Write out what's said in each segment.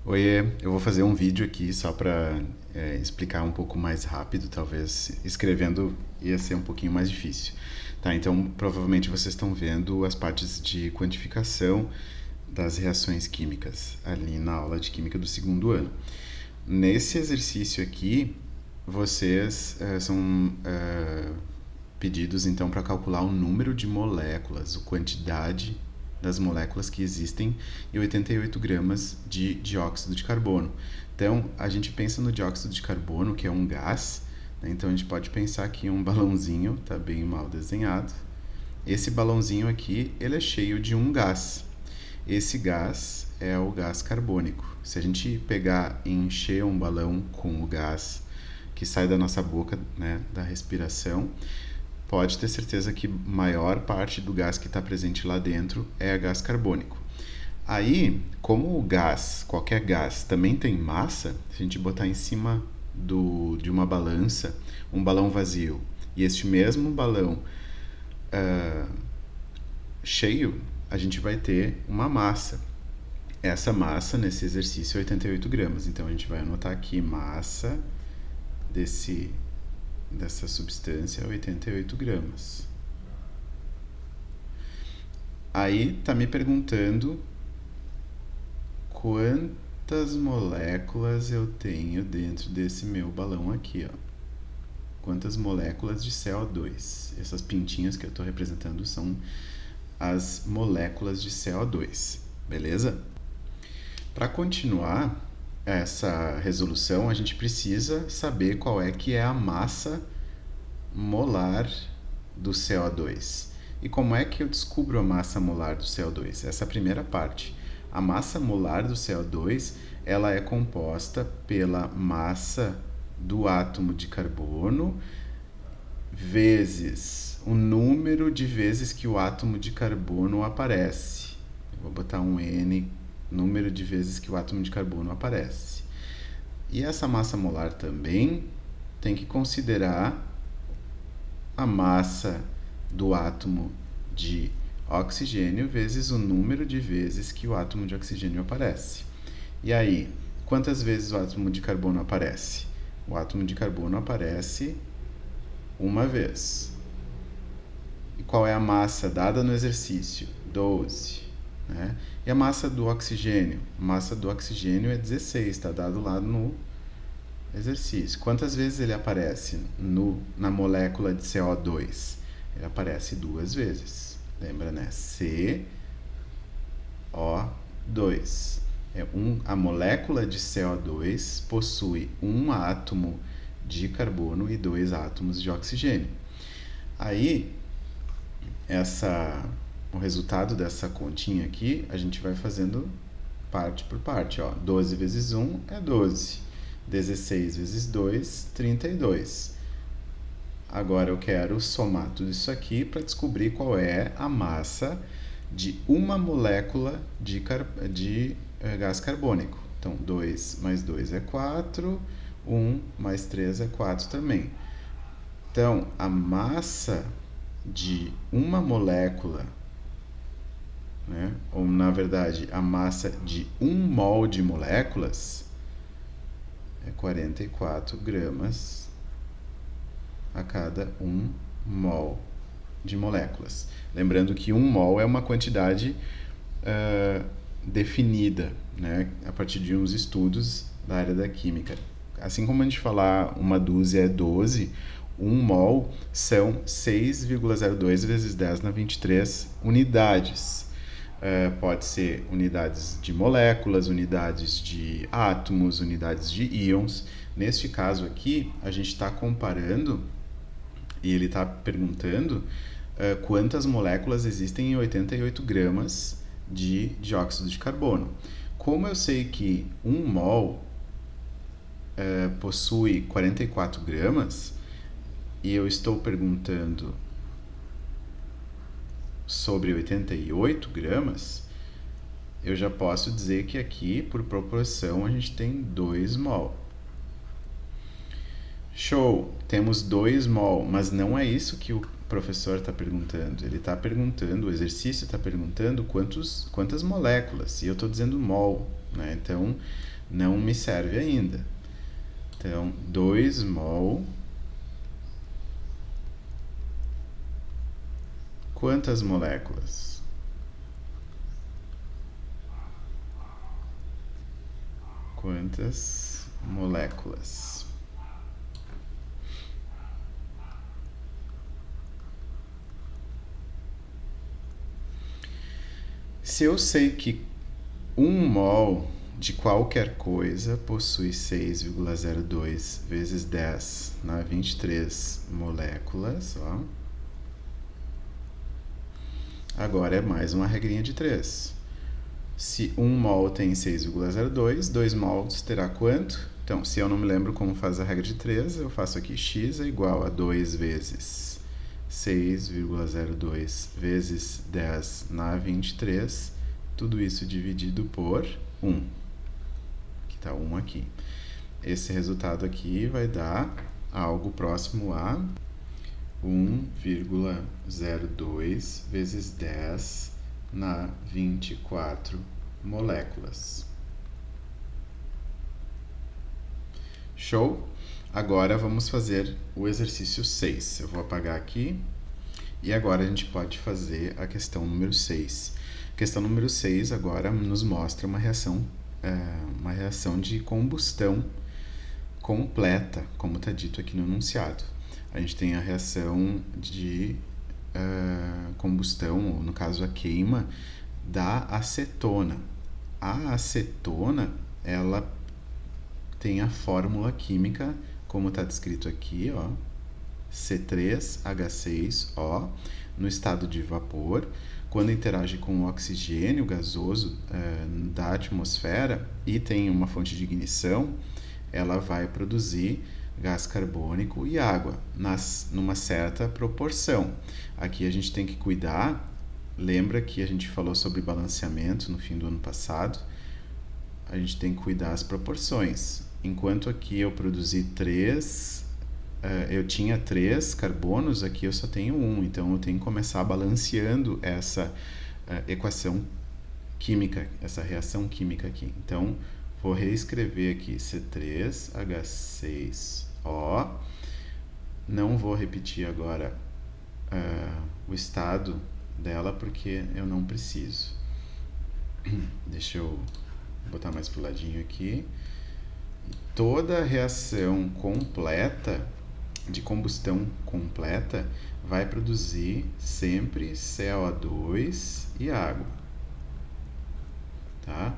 Oiê, eu vou fazer um vídeo aqui só para explicar um pouco mais rápido, talvez escrevendo ia ser um pouquinho mais difícil. Tá, então provavelmente vocês estão vendo as partes de quantificação das reações químicas ali na aula de química do segundo ano. Nesse exercício aqui, vocês são pedidos então para calcular o número de moléculas, a quantidade das moléculas que existem e 88 gramas de dióxido de carbono. Então, a gente pensa no dióxido de carbono, que é um gás, né? Então a gente pode pensar aqui um balãozinho, tá bem mal desenhado. Esse balãozinho aqui, ele é cheio de um gás. Esse gás é o gás carbônico. Se a gente pegar e encher um balão com o gás que sai da nossa boca, né, da respiração, pode ter certeza que maior parte do gás que está presente lá dentro é gás carbônico. Aí, como o gás, qualquer gás, também tem massa, se a gente botar em cima de uma balança um balão vazio e este mesmo balão cheio, a gente vai ter uma massa. Essa massa nesse exercício é 88 gramas. Então a gente vai anotar aqui massa dessa substância é 88 gramas. Aí tá me perguntando quantas moléculas eu tenho dentro desse meu balão aqui, ó. Quantas moléculas de CO2? Essas pintinhas que eu estou representando são as moléculas de CO2, beleza? Para continuar essa resolução, a gente precisa saber qual é que é a massa molar do CO2. E como é que eu descubro a massa molar do CO2? Essa é a primeira parte. A massa molar do CO2, ela é composta pela massa do átomo de carbono vezes o número de vezes que o átomo de carbono aparece. Eu vou botar um N, número de vezes que o átomo de carbono aparece. E essa massa molar também tem que considerar a massa do átomo de oxigênio vezes o número de vezes que o átomo de oxigênio aparece. E aí, quantas vezes o átomo de carbono aparece? O átomo de carbono aparece uma vez. E qual é a massa dada no exercício? 12. Né? E a massa do oxigênio? A massa do oxigênio é 16, está dado lá no exercício. Quantas vezes ele aparece na molécula de CO2? Ele aparece duas vezes. Lembra, né? CO2. A molécula de CO2 possui um átomo de carbono e dois átomos de oxigênio. Aí, o resultado dessa continha aqui, a gente vai fazendo parte por parte. Ó. 12 vezes 1 é 12. 16 vezes 2, 32. Agora eu quero somar tudo isso aqui para descobrir qual é a massa de uma molécula de gás carbônico. Então, 2 mais 2 é 4, 1 mais 3 é 4 também. Então, a massa de uma molécula, né, ou na verdade, a massa de 1 mol de moléculas é 44 gramas a cada 1 mol de moléculas. Lembrando que 1 mol é uma quantidade definida, né, a partir de uns estudos da área da química. Assim como a gente falar uma dúzia é 12, 1 mol são 6,02 vezes 10 na 23 unidades. Pode ser unidades de moléculas, unidades de átomos, unidades de íons. Neste caso aqui, a gente está comparando e ele está perguntando quantas moléculas existem em 88 gramas de dióxido de carbono. Como eu sei que 1 mol possui 44 gramas e eu estou perguntando sobre 88 gramas, eu já posso dizer que aqui, por proporção, a gente tem 2 mol. Show! Temos 2 mol, mas não é isso que o professor está perguntando. Ele está perguntando, o exercício está perguntando quantas moléculas, e eu estou dizendo mol, né? Então, não me serve ainda. Então, 2 mol. Quantas moléculas? Quantas moléculas? Se eu sei que 1 mol de qualquer coisa possui 6,02 vezes 10 na 23 moléculas, ó. Agora é mais uma regrinha de 3. Se 1 mol tem 6,02, 2 mols terá quanto? Então, se eu não me lembro como faz a regra de 3, eu faço aqui x é igual a 2 vezes 6,02 vezes 10 na 23, tudo isso dividido por 1, que está 1 aqui. Esse resultado aqui vai dar algo próximo a 1,02 vezes 10 na 24 moléculas. Show? Agora vamos fazer o exercício 6. Eu vou apagar aqui. E agora a gente pode fazer a questão número 6. A questão número 6 agora nos mostra uma reação de combustão completa, como está dito aqui no enunciado. A gente tem a reação de combustão, ou no caso a queima, da acetona. A acetona, ela tem a fórmula química, como está descrito aqui, ó, C3H6O, no estado de vapor. Quando interage com o oxigênio gasoso da atmosfera e tem uma fonte de ignição, ela vai produzir gás carbônico e água, numa certa proporção. Aqui a gente tem que cuidar, lembra que a gente falou sobre balanceamento no fim do ano passado? A gente tem que cuidar as proporções. Enquanto aqui eu produzi 3, eu tinha 3 carbonos, aqui eu só tenho 1, então eu tenho que começar balanceando essa equação química, essa reação química aqui. Então, vou reescrever aqui C3H6O. Não vou repetir agora o estado dela porque eu não preciso. Deixa eu botar mais pro ladinho aqui. Toda reação completa, de combustão completa, vai produzir sempre CO2 e água. Tá?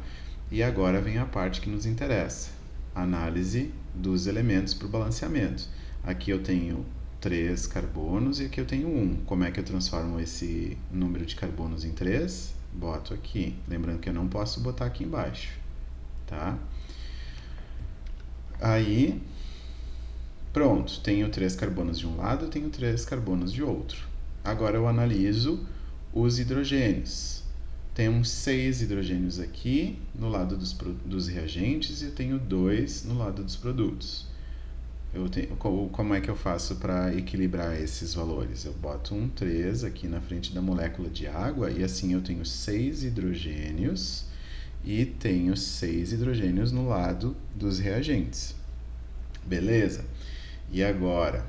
E agora vem a parte que nos interessa, análise dos elementos para o balanceamento. Aqui eu tenho 3 carbonos e aqui eu tenho 1. Como é que eu transformo esse número de carbonos em 3? Boto aqui. Lembrando que eu não posso botar aqui embaixo. Tá? Aí, pronto. Tenho 3 carbonos de um lado, tenho 3 carbonos de outro. Agora eu analiso os hidrogênios. Tenho 6 hidrogênios aqui no lado dos reagentes e eu tenho 2 no lado dos produtos. Como é que eu faço para equilibrar esses valores? Eu boto um 3 aqui na frente da molécula de água e assim eu tenho 6 hidrogênios e tenho 6 hidrogênios no lado dos reagentes. Beleza? E agora,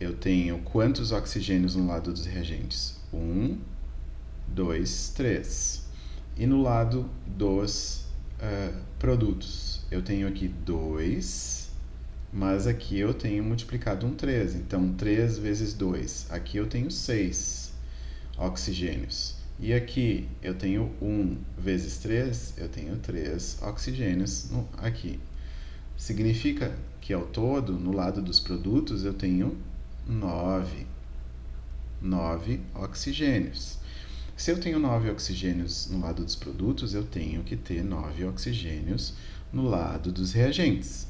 eu tenho quantos oxigênios no lado dos reagentes? 1, 2, 3. E no lado dos produtos, eu tenho aqui 2, mas aqui eu tenho multiplicado um 3. Então, 3 vezes 2. Aqui eu tenho 6 oxigênios. E aqui eu tenho 1 vezes 3, eu tenho 3 oxigênios aqui. Significa que ao todo, no lado dos produtos, eu tenho 9 oxigênios. Se eu tenho 9 oxigênios no lado dos produtos, eu tenho que ter 9 oxigênios no lado dos reagentes.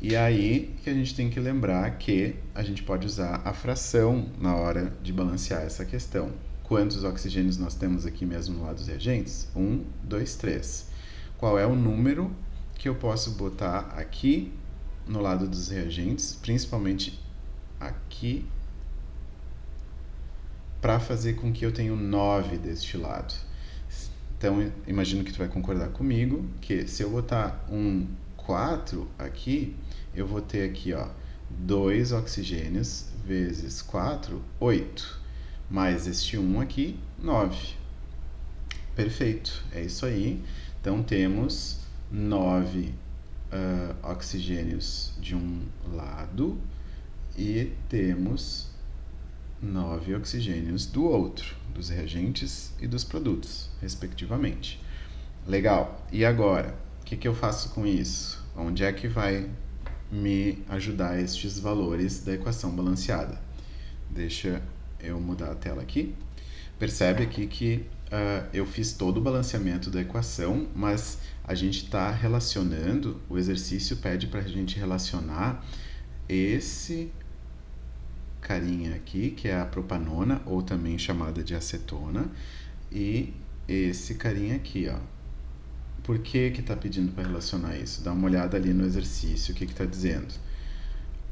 E aí que a gente tem que lembrar que a gente pode usar a fração na hora de balancear essa questão. Quantos oxigênios nós temos aqui mesmo no lado dos reagentes? 1, 2, 3. Qual é o número que eu posso botar aqui no lado dos reagentes, principalmente aqui, para fazer com que eu tenha 9 deste lado? Então, imagino que tu vai concordar comigo que se eu botar um 4 aqui, eu vou ter aqui, ó, 2 oxigênios vezes 4, 8. Mais este 1 aqui, 9. Perfeito, é isso aí. Então, temos 9 oxigênios de um lado e temos 9 oxigênios do outro, dos reagentes e dos produtos, respectivamente. Legal. E agora, o que eu faço com isso? Onde é que vai me ajudar estes valores da equação balanceada? Deixa eu mudar a tela aqui. Percebe aqui que eu fiz todo o balanceamento da equação, mas a gente está relacionando, o exercício pede para a gente relacionar esse carinha aqui, que é a propanona, ou também chamada de acetona, e esse carinha aqui, ó. Por que está pedindo para relacionar isso? Dá uma olhada ali no exercício, o que está dizendo.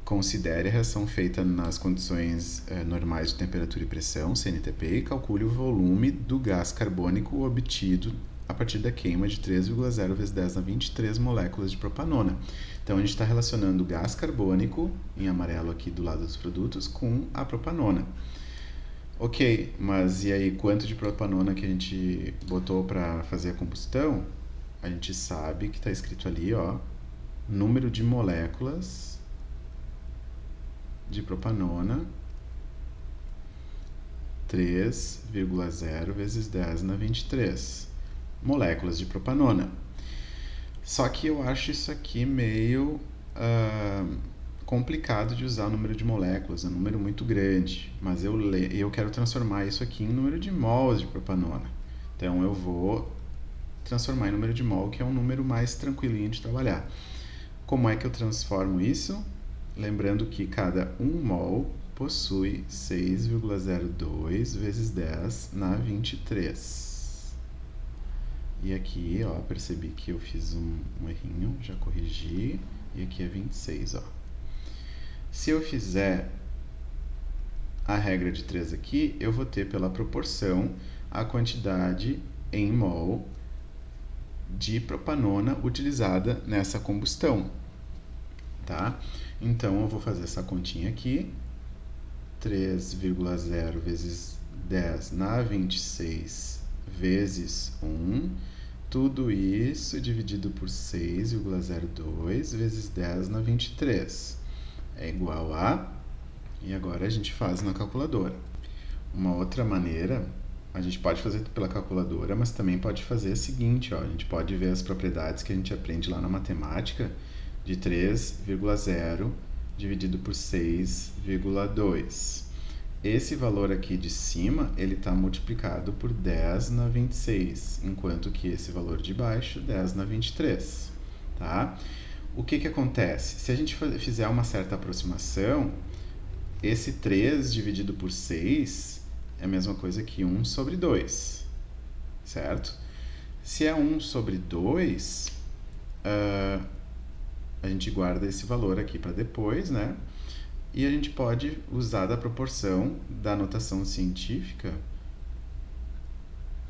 Considere a reação feita nas condições normais de temperatura e pressão, CNTP, e calcule o volume do gás carbônico obtido a partir da queima de 3,0 vezes 10 na 23 moléculas de propanona. Então, a gente está relacionando o gás carbônico, em amarelo aqui do lado dos produtos, com a propanona. Ok, mas e aí, quanto de propanona que a gente botou para fazer a combustão? A gente sabe que está escrito ali, ó, número de moléculas de propanona, 3,0 vezes 10 na 23 moléculas de propanona. Só que eu acho isso aqui meio complicado de usar o número de moléculas, é um número muito grande, mas eu quero transformar isso aqui em número de mols de propanona. Então eu vou transformar em número de mol, que é um número mais tranquilinho de trabalhar. Como é que eu transformo isso? Lembrando que cada 1 mol possui 6,02 vezes 10 na 23. E aqui, ó, percebi que eu fiz um errinho, já corrigi, e aqui é 26, ó. Se eu fizer a regra de 3 aqui, eu vou ter pela proporção a quantidade em mol de propanona utilizada nessa combustão, tá? Então, eu vou fazer essa continha aqui, 3,0 vezes 10 na 26 vezes 1, tudo isso dividido por 6,02 vezes 10 na 23, é igual a... E agora a gente faz na calculadora. Uma outra maneira, a gente pode fazer pela calculadora, mas também pode fazer a seguinte, ó, a gente pode ver as propriedades que a gente aprende lá na matemática, de 3,0 dividido por 6,2. Esse valor aqui de cima, ele está multiplicado por 10 na 26, enquanto que esse valor de baixo, 10 na 23, tá? O que acontece? Se a gente fizer uma certa aproximação, esse 3 dividido por 6 é a mesma coisa que 1 sobre 2, certo? Se é 1 sobre 2, a gente guarda esse valor aqui para depois, né? E a gente pode usar da proporção da notação científica,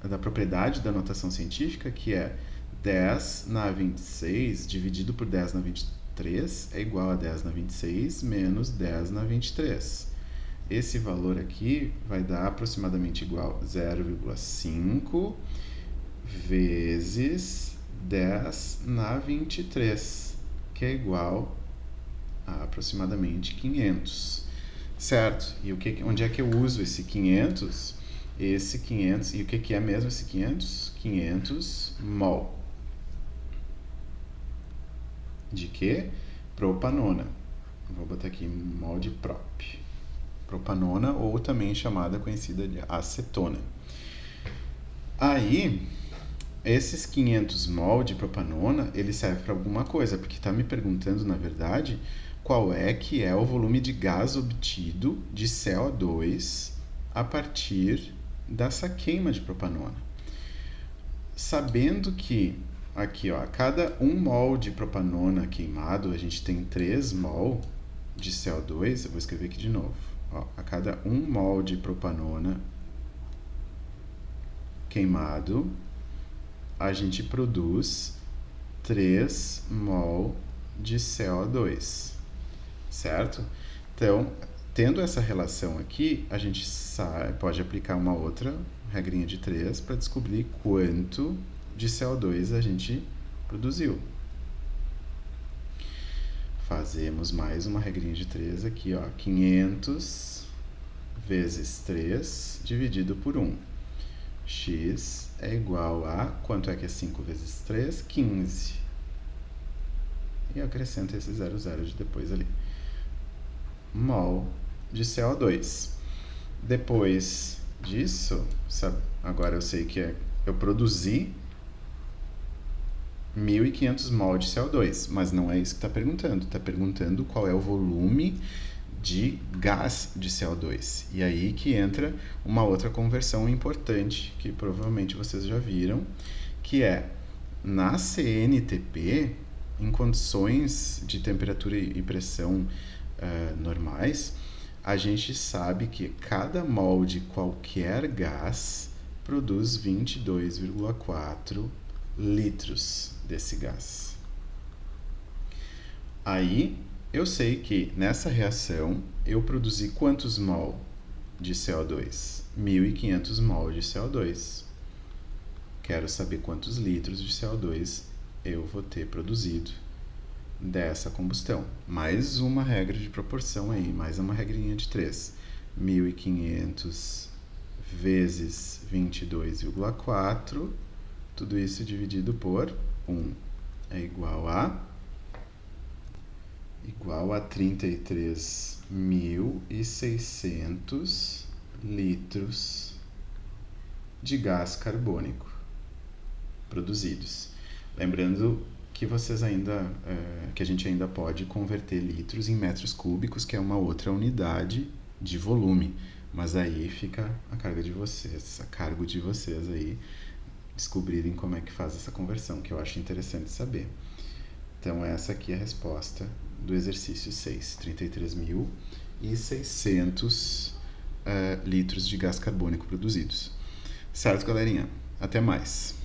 da propriedade da notação científica, que é 10 na 26 dividido por 10 na 23 é igual a 10 na 26 menos 10 na 23. Esse valor aqui vai dar aproximadamente igual a 0,5 vezes 10 na 23, que é igual a aproximadamente 500, certo? E onde é que eu uso esse 500? Esse 500, e o que é mesmo esse 500? 500 mol. De quê? Propanona. Vou botar aqui mol de prop. Propanona, ou também chamada, conhecida de acetona. Aí, esses 500 mol de propanona, ele serve para alguma coisa, porque está me perguntando, na verdade, qual é que é o volume de gás obtido de CO2 a partir dessa queima de propanona. Sabendo que, aqui, ó, a cada 1 mol de propanona queimado, a gente tem 3 mol de CO2, eu vou escrever aqui de novo. Ó, a cada 1 mol de propanona queimado, a gente produz 3 mol de CO2, certo? Então, tendo essa relação aqui, a gente pode aplicar uma outra regrinha de 3 para descobrir quanto de CO2 a gente produziu. Fazemos mais uma regrinha de 3 aqui, ó, 500 vezes 3 dividido por 1. X é igual a, quanto é que é 5 vezes 3? 15. E acrescenta esse 00 de depois ali. Mol de CO2. Depois disso, agora eu sei que eu produzi 1.500 mol de CO2, mas não é isso que está perguntando. Está perguntando qual é o volume de gás de CO2. E aí que entra uma outra conversão importante, que provavelmente vocês já viram, que é, na CNTP, em condições de temperatura e pressão normais, a gente sabe que cada mol de qualquer gás produz 22,4 litros desse gás. Aí, eu sei que nessa reação eu produzi quantos mol de CO2? 1.500 mol de CO2. Quero saber quantos litros de CO2 eu vou ter produzido dessa combustão. Mais uma regra de proporção aí, mais uma regrinha de 3. 1.500 vezes 22,4, tudo isso dividido por 1 é igual a 33.600 litros de gás carbônico produzidos. Lembrando que vocês que a gente ainda pode converter litros em metros cúbicos, que é uma outra unidade de volume, mas aí fica a cargo de vocês aí descobrirem como é que faz essa conversão, que eu acho interessante saber. Então essa aqui é a resposta do exercício 6, 33.600 litros de gás carbônico produzidos. Certo, galerinha? Até mais!